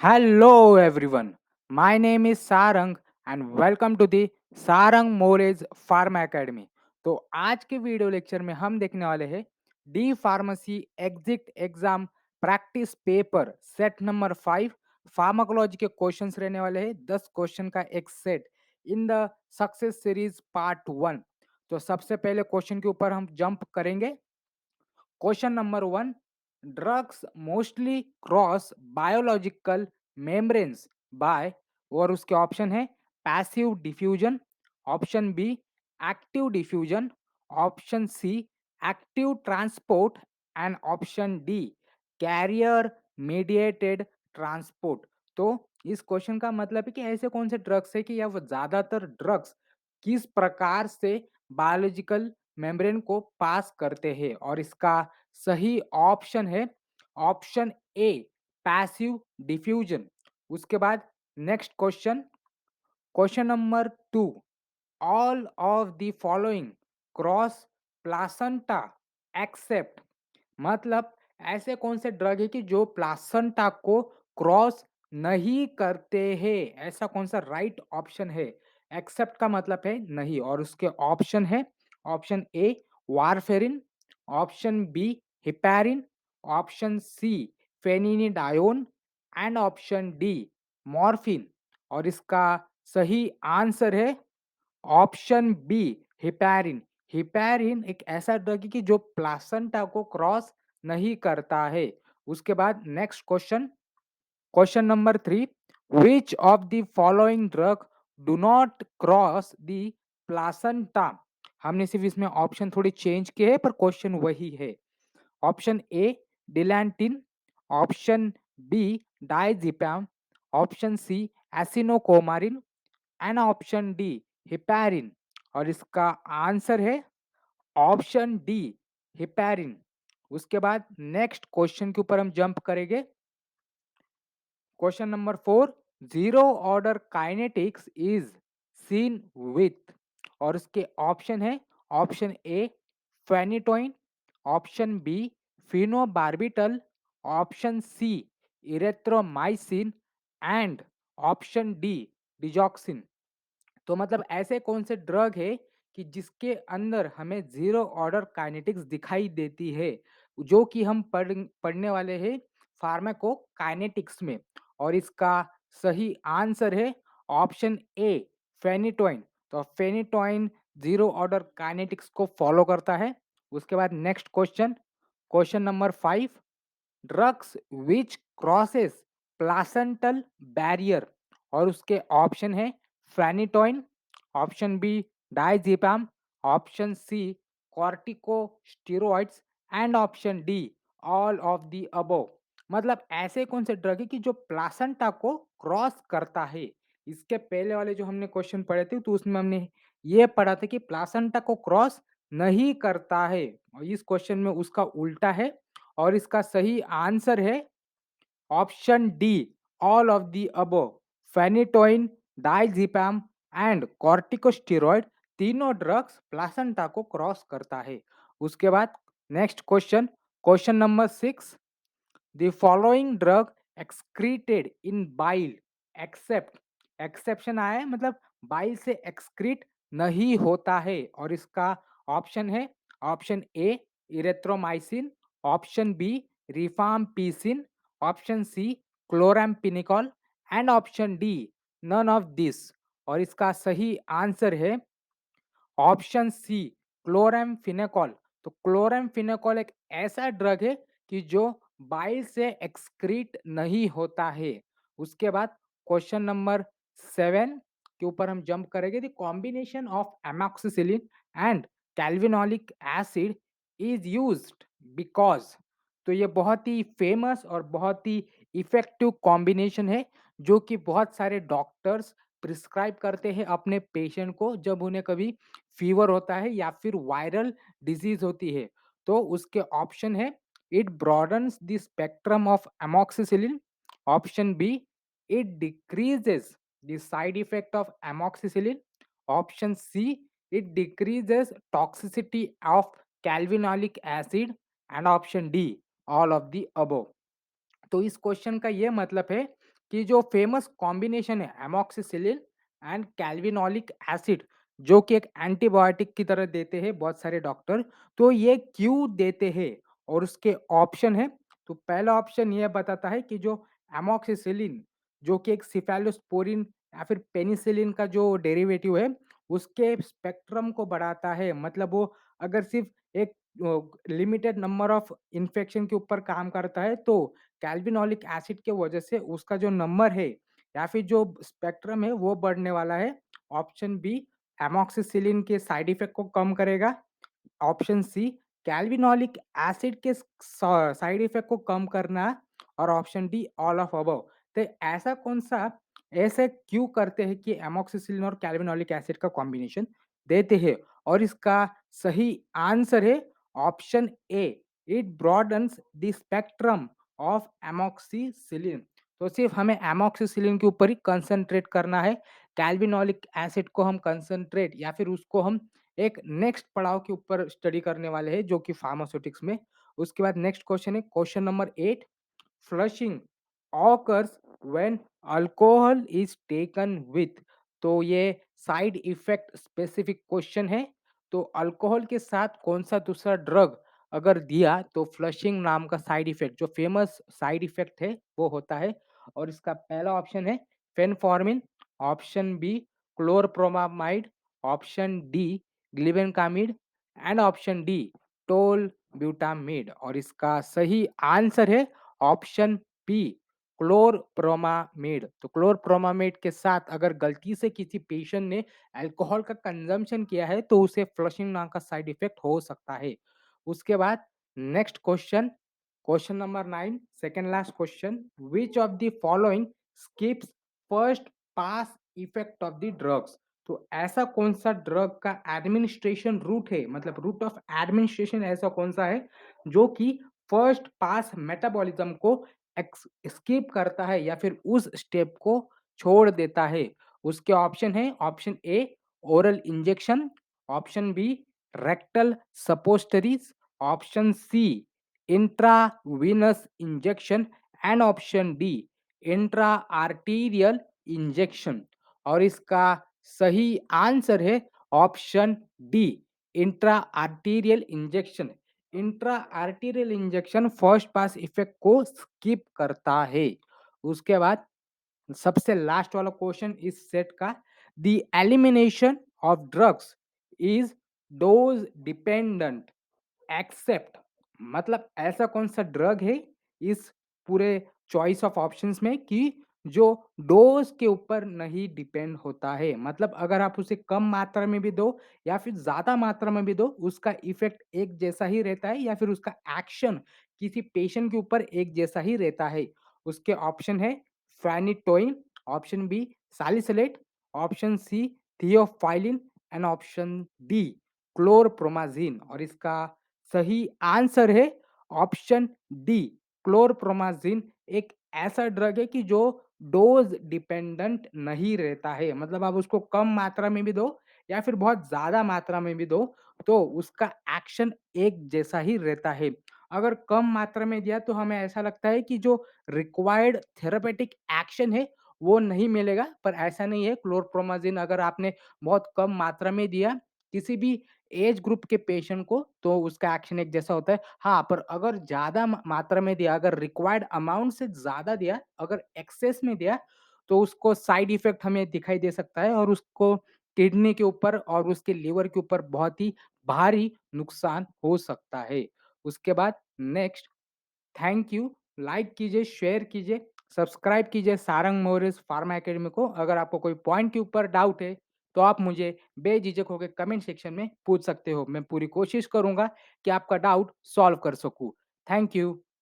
Hello everyone. My name is Sarang and welcome to the Sarang Moles Pharma Academy. तो आज के video lecture में हम देखने वाले हैं D pharmacy exit exam practice paper set number 5 pharmacology के क्वेश्चंस रहने वाले हैं 10 क्वेश्चन का एक set in the success series part 1। तो सबसे पहले क्वेश्चन के ऊपर हम जंप करेंगे। Question number 1, drugs mostly cross biological membranes by, और उसके ऑप्शन है passive diffusion, option B active diffusion, option C active transport and option D carrier mediated transport. तो इस क्वेश्चन का मतलब है कि ऐसे कौन से ड्रग्स है कि या वो ज्यादातर ड्रग्स किस प्रकार से बायोलॉजिकल मेम्ब्रेन को पास करते हैं, और इसका सही ऑप्शन है ऑप्शन ए पैसिव डिफ्यूजन। उसके बाद next question, question number 2, all of the following cross placenta except, मतलब ऐसे कौन से ड्रग है कि जो प्लासेंटा को क्रॉस नहीं करते हैं, ऐसा कौन सा राइट ऑप्शन है। एक्सेप्ट का मतलब है नहीं, और उसके ऑप्शन है option A warfarin, option B heparin, option C phenindione and option D morphine, और इसका सही आंसर है ऑप्शन बी हिपैरिन। हिपैरिन एक ऐसा ड्रग है कि जो प्लासेंटा को क्रॉस नहीं करता है। उसके बाद next question, question number 3, which of the following drug do not cross the placenta. हमने सिर्फ इसमें ऑप्शन थोड़ी चेंज किए हैं पर क्वेश्चन वही है। Option A Dilantin, option B diazepam, option C acenocoumarin and option D heparin, और इसका आंसर है ऑप्शन डी हिपैरिन। उसके बाद नेक्स्ट क्वेश्चन के ऊपर हम जंप करेंगे। Question number 4, zero order kinetics is seen with, और उसके ऑप्शन है option A phenytoin, option B phenobarbital, option C erythromycin and option D digoxin. तो मतलब ऐसे कौन से ड्रग है कि जिसके अंदर हमें जीरो ऑर्डर काइनेटिक्स दिखाई देती है, जो कि हम पढ़ने वाले हैं फार्माको काइनेटिक्स में, और इसका सही आंसर है ऑप्शन ए फेनिटोइन। तो फेनिटोइन जीरो ऑर्डर काइनेटिक्स को फॉलो करता है। उसके बाद next question, question number 5, drugs which crosses placental barrier, और उसके ऑप्शन है phenytoin, option B diazepam, option C corticosteroids and option D all of the above. मतलब ऐसे कौन से ड्रग है कि जो प्लासेंटा को क्रॉस करता है। इसके पहले वाले जो हमने क्वेश्चन पढ़े थे तो उसमें हमने ये पढ़ा था कि प्लासेंटा को क्रॉस नहीं करता है, और इस क्वेश्चन में उसका उल्टा है, और इसका सही आंसर है option D all of the above. Phenytoin, diazepam and corticosteroid तीनों ड्रग्स प्लासेंटा को क्रॉस करता है। उसके बाद next question, question number 6, the following drug excreted in bile except, exception आया है मतलब बाइल से एक्सक्रीट नहीं होता है, और इसका ऑप्शन है option A erythromycin, option B rifampicin, option C chloramphenicol and option D none of this, और इसका सही आंसर है ऑप्शन सी क्लोराम्फेनिकॉल। तो क्लोराम्फेनिकॉल एक ऐसा ड्रग है कि जो बाइल से एक्सक्रीट नहीं होता है। उसके बाद क्वेश्चन नंबर 7 के ऊपर हम जंप करेंगे। The combination of amoxicillin and clavulanic acid is used because, तो ये बहुत ही फेमस और बहुत ही इफेक्टिव कॉम्बिनेशन है जो कि बहुत सारे डॉक्टर्स प्रिस्क्राइब करते हैं अपने पेशेंट को जब उन्हें कभी फीवर होता है या फिर वायरल डिजीज होती है। तो उसके ऑप्शन है it broadens the spectrum of amoxicillin, option B it decreases the side effect of amoxicillin, option C it decreases toxicity of clavulanic acid and option D all of the above. तो इस question का ये मतलब है कि जो famous combination है amoxicillin and clavulanic acid, जो कि एक एंटीबायोटिक की तरह देते हैं बहुत सारे डॉक्टर, तो ये क्यों देते हैं? और उसके ऑप्शन है, तो पहला ऑप्शन ये बताता है कि जो एमोक्सिसिलिन, जो कि एक सिफेलोस्पोरिन या फिर पेनिसिलिन का जो डेरिवेटिव है, उसके स्पेक्ट्रम को बढ़ाता है। मतलब वो अगर सिर्फ़ एक लिमिटेड नंबर ऑफ इन्फेक्शन के ऊपर काम करता है, तो कैल्विनोलिक एसिड के वजह से उसका जो नंबर है या फिर जो स्पेक्ट्रम है, वो बढ़ने वाला है। ऑप्शन बी, एमोक्सिसिलिन के साइड इफ़ेक्ट को कम करेगा। ऑप्शन सी, कैल्विनोलिक एसिड के साइड इफेक्ट को कम करना। और option D, all of above. तो ऐसा कौन सा, ऐसे क्यों करते हैं कि एमोक्सिसिलिन और कैल्विनोलिक एसिड का कॉम्बिनेशन देते हैं? और इसका सही आंसर है option A, it broadens the spectrum of amoxicillin. तो सिर्फ हमें एमोक्सिसिलिन के ऊपर ही कंसंट्रेट करना है। कैल्विनोलिक एसिड को हम कंसंट्रेट या फिर उसको हम एक नेक्स्ट पड़ाव के ऊपर स्टडी करने वाले हैं, जो कि फार्मास्यूटिक्स में। उसके बाद नेक्स्ट क्वेश्चन है question number 8, flushing occurs when alcohol is taken with. तो ये साइड इफेक्ट स्पेसिफिक क्वेश्चन है। तो अल्कोहल के साथ कौन सा दूसरा ड्रग अगर दिया तो फ्लशिंग नाम का साइड इफेक्ट, जो फेमस साइड इफेक्ट है, वो होता है। और इसका पहला ऑप्शन है phenformin, option B chlorpropamide, option D glibenclamide and option D tolbutamide. और इसका सही आंसर है ऑप्शन बी क्लोरप्रोमामिड। तो क्लोरप्रोमामिड के साथ अगर गलती से किसी पेशेंट ने अल्कोहल का कंजम्पशन किया है तो उसे फ्लशिंग नाम का साइड इफेक्ट हो सकता है। उसके बाद next question, question number 9, second last question, which of the following skips first pass effect of the drugs. तो ऐसा कौन सा ड्रग का एडमिनिस्ट्रेशन रूट है, मतलब रूट ऑफ एडमिनिस्ट्रेशन ऐसा कौन सा है जो कि फर्स्ट पास मेटाबॉलिज्म को स्किप करता है या फिर उस स्टेप को छोड़ देता है? उसके ऑप्शन है, option A oral injection, option B rectal suppositories, option C intravenous injection and option D intra arterial injection. और इसका सही आंसर है option D intra arterial injection. Intra arterial injection first pass effect को skip करता है। उसके बाद सबसे लास्ट वाला क्वेश्चन इस सेट का, the elimination of drugs is dose dependent except. मतलब ऐसा कौन सा ड्रग है इस पूरे चॉइस ऑफ ऑप्शंस में कि जो डोज के ऊपर नहीं डिपेंड होता है। मतलब अगर आप उसे कम मात्रा में भी दो या फिर ज्यादा मात्रा में भी दो, उसका इफेक्ट एक जैसा ही रहता है या फिर उसका एक्शन किसी पेशेंट के ऊपर एक जैसा ही रहता है। उसके ऑप्शन है phenytoin, option B salicylate, option C theophylline and option D chlorpromazine. और इसका सही आंसर है ऑप्शन डी क्लोरप्रोमाजिन। एक ऐसा ड्रग है कि जो डोज डिपेंडेंट नहीं रहता है। मतलब आप उसको कम मात्रा में भी दो या फिर बहुत ज्यादा मात्रा में भी दो, तो उसका एक्शन एक जैसा ही रहता है। अगर कम मात्रा में दिया तो हमें ऐसा लगता है कि जो रिक्वायर्ड थेरेपेटिक एक्शन है वो नहीं मिलेगा, पर ऐसा नहीं है। क्लोरप्रोमाजिन अगर आपने बहुत कम मात्रा में दिया किसी भी एज ग्रुप के पेशेंट को, तो उसका एक्शन एक जैसा होता है। हाँ, पर अगर ज़्यादा मात्रा में दिया, अगर रिक्वायर्ड अमाउंट से ज़्यादा दिया, अगर एक्सेस में दिया, तो उसको साइड इफ़ेक्ट हमें दिखाई दे सकता है और उसको किडनी के ऊपर और उसके लिवर के ऊपर बहुत ही भारी नुकसान हो सकता है। उसके बाद नेक्स्ट, थैंक यू। लाइक कीजिए, शेयर कीजिए, सब्सक्राइब कीजिए सारंग मौर्य फार्मा एकेडमी को। अगर आपको कोई पॉइंट के ऊपर डाउट है, तो आप मुझे बेझिझक होकर कमेंट सेक्शन में पूछ सकते हो। मैं पूरी कोशिश करूँगा कि आपका डाउट सॉल्व कर सकूँ। Thank you.